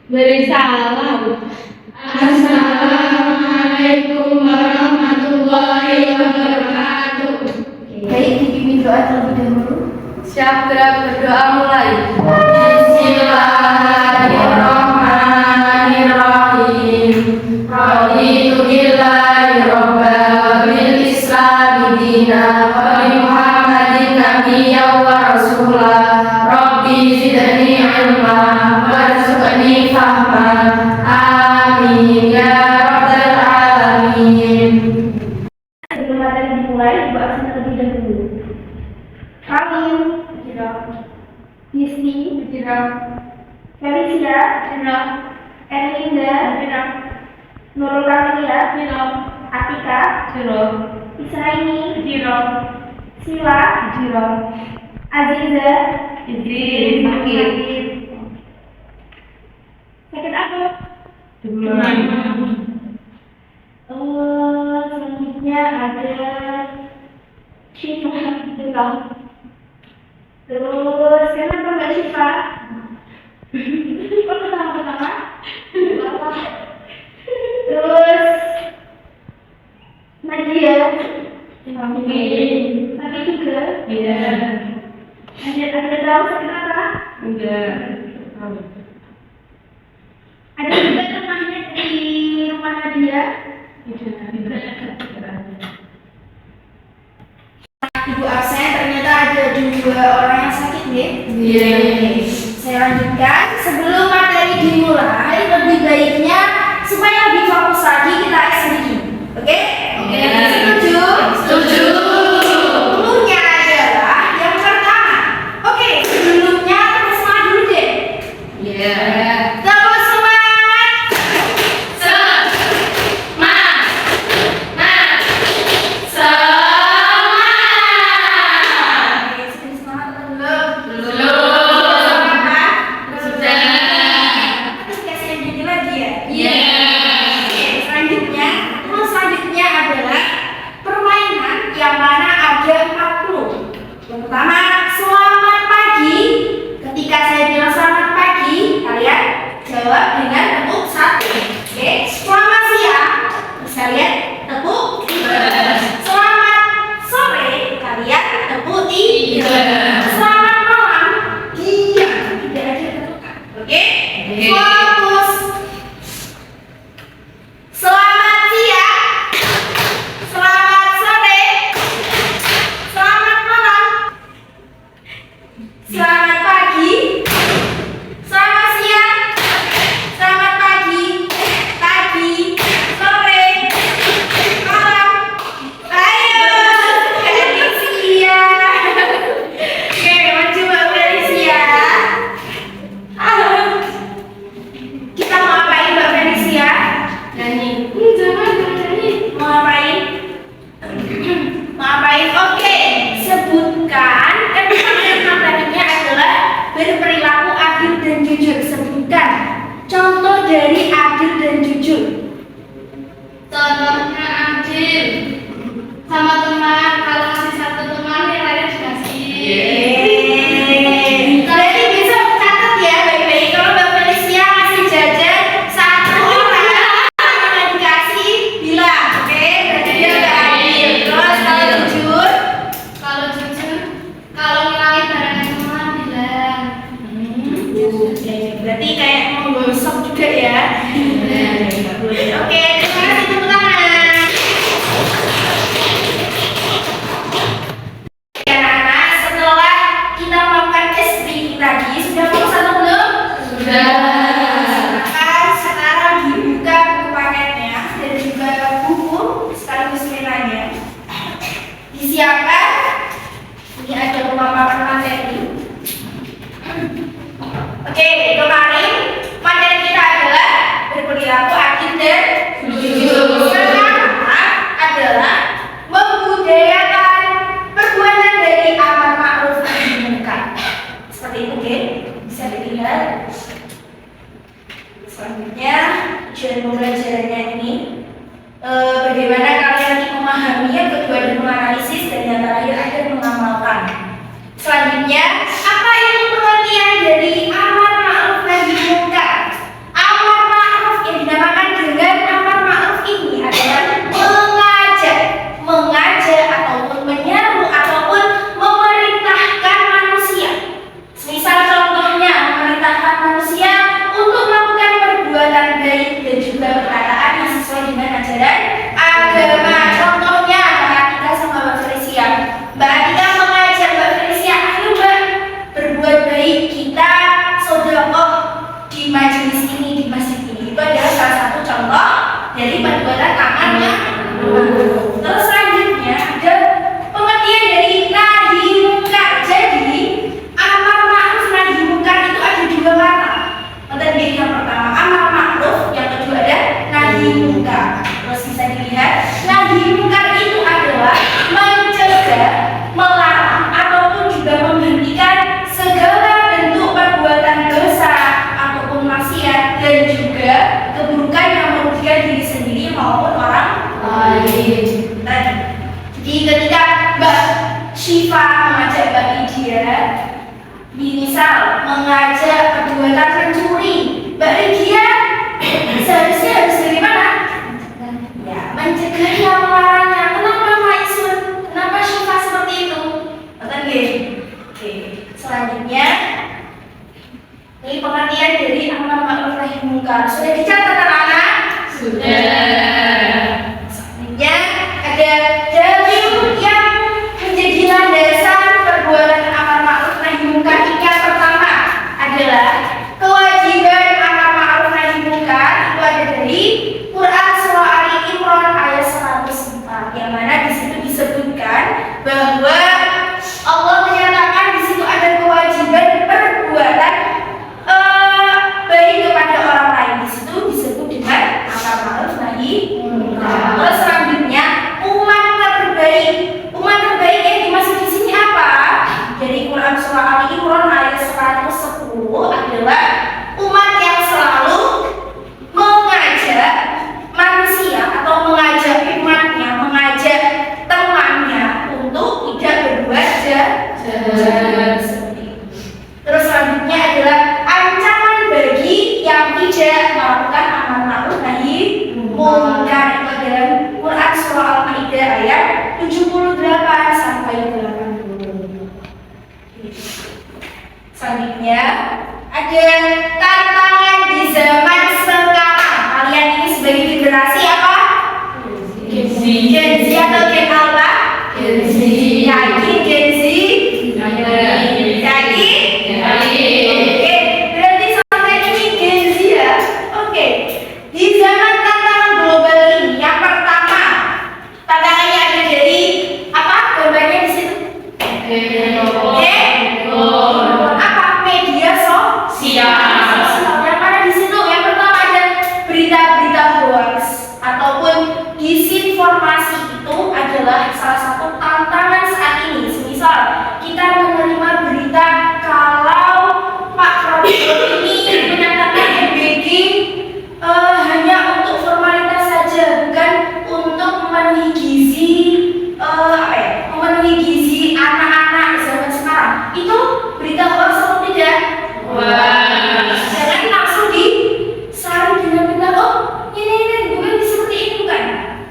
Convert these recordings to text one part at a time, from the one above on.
Beri salam. Assalamualaikum warahmatullahi wabarakatuh. Baik, dipimpin doa terlebih dahulu. Siap, gerak berdoa mulai. Bismillahirrahmanirrahim. Raditu billahi robban wa bil islami dinan wa bi Muhammadin nabiyyan wa rasulah. Rabbi zidni ilma warzuqni fahma. Amin ya rabbal alamin. Sebelum materi dimulai, doa terlebih dahulu. Amin. Disti, Felicia, Erlinda, Nurul Kamilia, Atika, Israini, Sila, Aziza, sakit apa? Selanjutnya ada Syifa, terus kenapa Mbak Syifa? Kok pertama-tama? Terus Nadia, sakit juga? Iya. Ada tahu sakit apa? Enggak. Ada juga rumahnya di rumah Nadia. Ibu absen, ternyata ada 2 orang yang sakit nih. Iya. Saya lanjutkan. Sebelum materi dimulai, lebih baiknya supaya lebih fokus lagi kita sedikit. Oke? Oke. Setuju? Setuju. Cluenya adalah yang pertama. Oke, sebelumnya tepuk semangat dulu deh. Iya. Tepuk semangat. Oke, sudah semangat atau belum? Semangat kan? Terus kasih yang gini lagi ya? Oke, selanjutnya adalah permainan yang mana ada 40. Yang pertama, selamat pagi. Ketika saya bilang selamat pagi, kalian jawab dengan tepuk 1. Oke, selamat siang. Bisa lihat tepuk 2. Selamat sore, kalian tepuk 3. Selamat malam, diam, tidak ada tepukan. Oke, fokus. Selamat siang, selamat sore, selamat malam, selamat pagi, selamat siang, selamat pagi, sore, malam. Ayo, Felicia. Oke, maju Mbak Felicia. Kita mau apain Mbak Felicia? Nyanyi. Jangan nyanyi. Mau ngapain? Mau ngapain? Oke, sebutkan. Kan materinya adalah berperilaku adil dan jujur. Sebutkan contoh dari adil dan jujur. Contohnya adil sama teman, kalau masih satu teman nilainya dikasih. Berarti bisa catat ya baik-baik. Kalau Mbak Felicia ngasih jajan 1 orang yang dikasih bilang, oke? Berarti dia udah adil. Terus kalau jujur, Kalau nilai barang teman bilang. berarti kayak mau gosok juga ya. Oke, terima kasih tepuk tangan. Syifa mengajak Mbak Lydia, misal mengajak perbuatan mencuri, Mbak Lydia seharusnya harus bagaimana? Ya, mencegah yang melarangnya. Kenapa Maisun? Kenapa Syifa seperti itu? Betul nggih? Oke, selanjutnya ini pengertian dari amar ma'ruf nahi munkar. Sudah dicatat anak-anak? Sudah. Selanjutnya ada dalil yang menjadi landasan perbuatan amar ma'ruf nahi munkar. Yang pertama adalah kewajiban amar ma'ruf nahi munkar itu ada dari Quran surah Ali Imran ayat 104, yang mana di situ disebutkan bahwa Allah menyatakan di situ ada kewajiban perbuatan baik kepada orang lain. Di situ disebut dengan amar ma'ruf nahi munkar. Terus selanjutnya umat terbaik yang dimaksud di sini apa? Dari Quran surah Ali Imran ayat 110 adalah umat yang selalu mengajak manusia atau mengajak umatnya, mengajak temannya untuk tidak berbuat jahat. Terus selanjutnya adalah ancaman bagi yang tidak melakukan amar ma'ruf nahi munkar. Itu dalam Quran surah Al-Maidah ayat 78 sampai 80. Selanjutnya ada tantangan di zaman sekarang. Kalian ini sebagai generasi apa? Gen Z atau Gen Alpha? Gen Z. Yakin Gen Z? Yakin? Oke, berarti sampai ini Gen Z ya. Oke, di zaman tantangan global ini, yang pertama tantangannya ada dari apa? Gambarnya di situ. Apa? Media sosial. Yang mana di situ yang pertama ada berita-berita hoax ataupun disinformasi. Itu adalah salah satu tantangan saat ini. Semisal kita menerima berita kalau Pak Prabowo ini menyatakan MBG hanya untuk formalitas saja, bukan untuk memenuhi gizi memenuhi gizi anak-anak zaman sekarang. Itu berita hoax atau tidak? Jangan langsung disaring dengan benar. Oh, ini bukan seperti ini, bukan.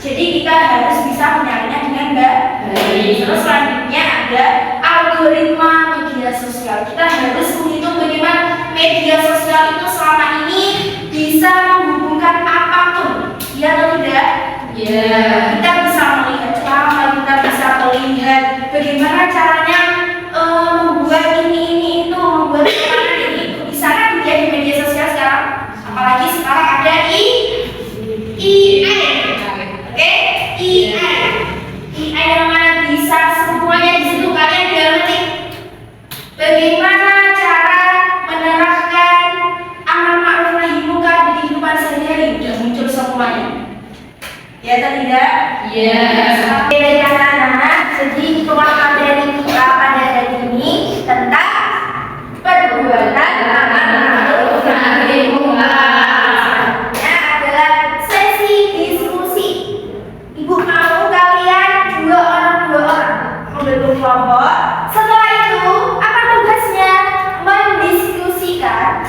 Jadi kita harus bisa menyaringnya dengan baik. Terus selanjutnya ada algoritma media sosial. Kita harus menghitung bagaimana media sosial itu selama ini bisa menghubungkan apapun. Iya atau tidak? Kita bisa melihat ceramah, kita bisa melihat bagaimana caranya membuat ini itu, membuat makanan ini itu. Bisa kan dilihat di media sosial sekarang? Apalagi sekarang ada AI. Oke, AI yang mana bisa semuanya di situ. Kalian tinggal ngetik bagaimana cara menerapkan amar ma'ruf nahi munkar di kehidupan sehari-hari. Sudah muncul semuanya. Ya atau tidak? Oke, baik anak-anak. Jadi materi kita pada hari ini tentang perbuatan amar ma'ruf nahi munkar. Adalah sesi diskusi. Ibu mau kalian dua orang membentuk kelompok. Setelah itu apa tugasnya? Mendiskusikan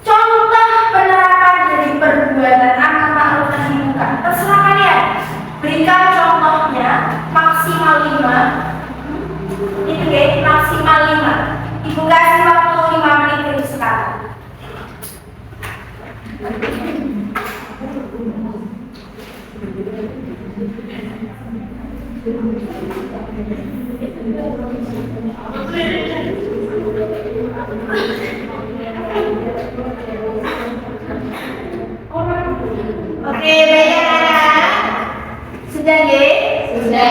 contoh penerapan dari perbuatan amar ma'ruf nahi munkar. Terserah kalian. Berikan contohnya maksimal 5. Itu guys, maksimal 5. Ibu kasih waktu 5 menit dari sekarang. Oke, baik anak-anak. Sudah nggih? Sudah.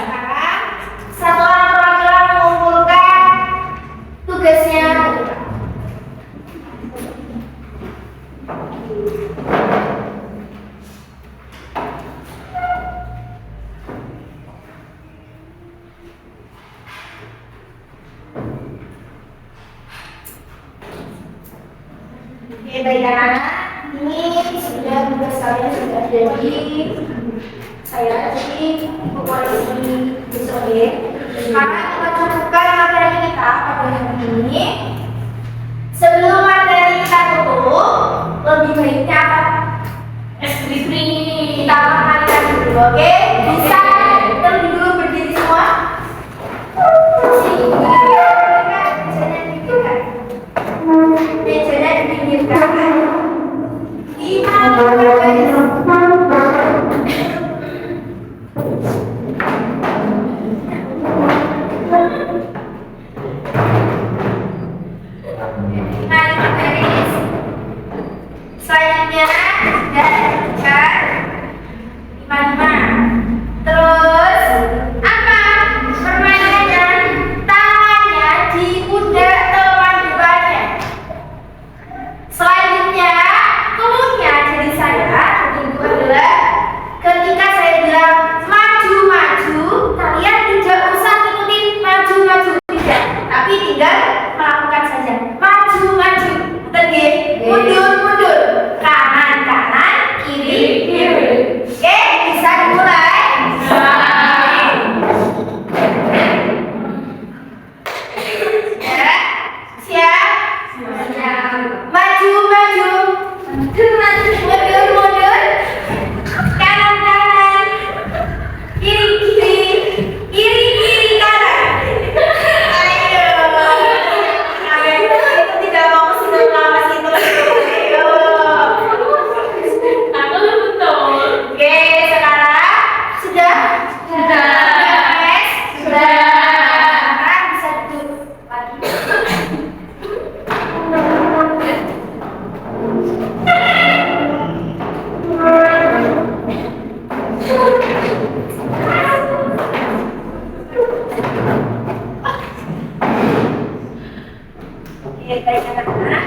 Sekarang satu orang perwakilan mengumpulkan tugasnya. Oke, baik anak-anak. Ini sudah tugas kalian sudah jadi saya jadi koalisi besok ya. Karena kita cukupkan materi kita pada hari ini. Sebelum materi kita tutup, lebih baiknya apa? Kita makan dulu, oke? Bisa terlebih dulu berdiri semua. Mejanya dipinggirkan. Gimana guys? Selanjutnya sudah disebutkan 55. Terus apa? Permainannya tangannya di pundak teman depannya. Selanjutnya cluenya jadi saya itu adalah ketika saya bilang maju-maju, kalian tidak usah ngikutin maju-maju tidak, tapi tinggal melakukan saja maju-maju, terus mundur-mundur, kanan-kanan, kiri-kiri. Oke, bisa dimulai? Ya, siap? Maju-maju, mundur-mundur, kanan-kanan, kiri-kiri, kiri-kiri kanan. Ayo, kalian itu tidak mau sudah lama situ. Ayo. Oke, sekarang sudah? Guys? Sekarang bisa duduk lagi. Oke, baik anak-anak.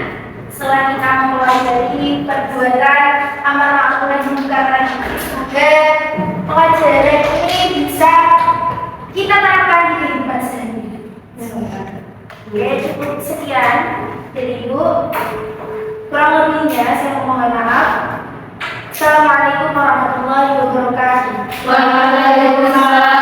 Setelah kita mulai dari perbuatan amal ma'ruf nahi munkar, semoga pelajaran ini bisa kita terapkan di kehidupan sehari-hari. Oke, cukup sekian dari Ibu. Kurang lebihnya saya mohon maaf. Assalamualaikum warahmatullahi wabarakatuh. Waalaikumsalam.